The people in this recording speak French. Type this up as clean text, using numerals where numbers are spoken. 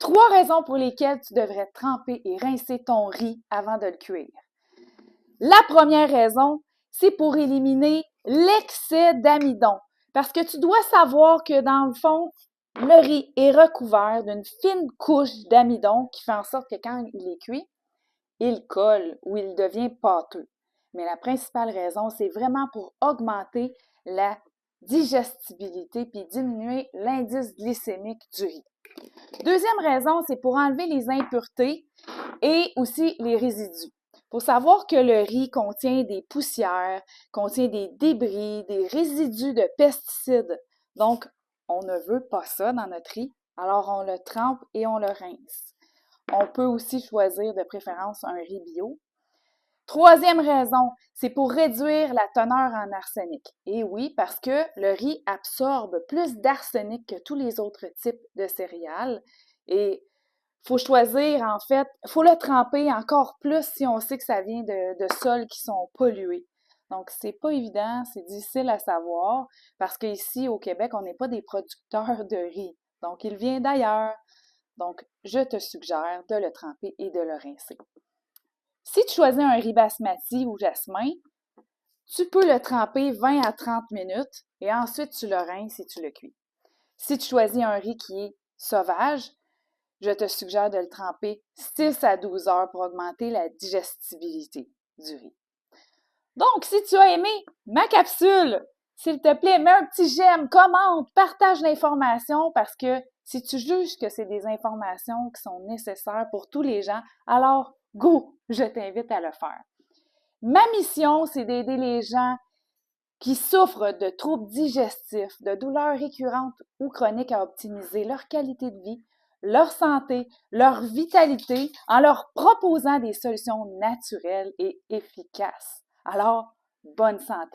3 raisons pour lesquelles tu devrais tremper et rincer ton riz avant de le cuire. La première raison, c'est pour éliminer l'excès d'amidon. Parce que tu dois savoir que dans le fond, le riz est recouvert d'une fine couche d'amidon qui fait en sorte que quand il est cuit, il colle ou il devient pâteux. Mais la principale raison, c'est vraiment pour augmenter la digestibilité puis diminuer l'indice glycémique du riz. Deuxième raison, c'est pour enlever les impuretés et aussi les résidus. Il faut savoir que le riz contient des poussières, contient des débris, des résidus de pesticides. Donc, on ne veut pas ça dans notre riz, alors on le trempe et on le rince. On peut aussi choisir de préférence un riz bio. Troisième raison, c'est pour réduire la teneur en arsenic. Et oui, parce que le riz absorbe plus d'arsenic que tous les autres types de céréales. Et il faut choisir, en fait, il faut le tremper encore plus si on sait que ça vient de sols qui sont pollués. Donc, c'est pas évident, c'est difficile à savoir, parce qu'ici, au Québec, on n'est pas des producteurs de riz. Donc, il vient d'ailleurs. Donc, je te suggère de le tremper et de le rincer. Si tu choisis un riz basmati ou jasmin, tu peux le tremper 20 à 30 minutes et ensuite tu le rinces et tu le cuis. Si tu choisis un riz qui est sauvage, je te suggère de le tremper 6 à 12 heures pour augmenter la digestibilité du riz. Donc, si tu as aimé ma capsule, s'il te plaît, mets un petit j'aime, commente, partage l'information parce que si tu juges que c'est des informations qui sont nécessaires pour tous les gens, alors go, je t'invite à le faire. Ma mission, c'est d'aider les gens qui souffrent de troubles digestifs, de douleurs récurrentes ou chroniques à optimiser leur qualité de vie, leur santé, leur vitalité en leur proposant des solutions naturelles et efficaces. Alors, bonne santé!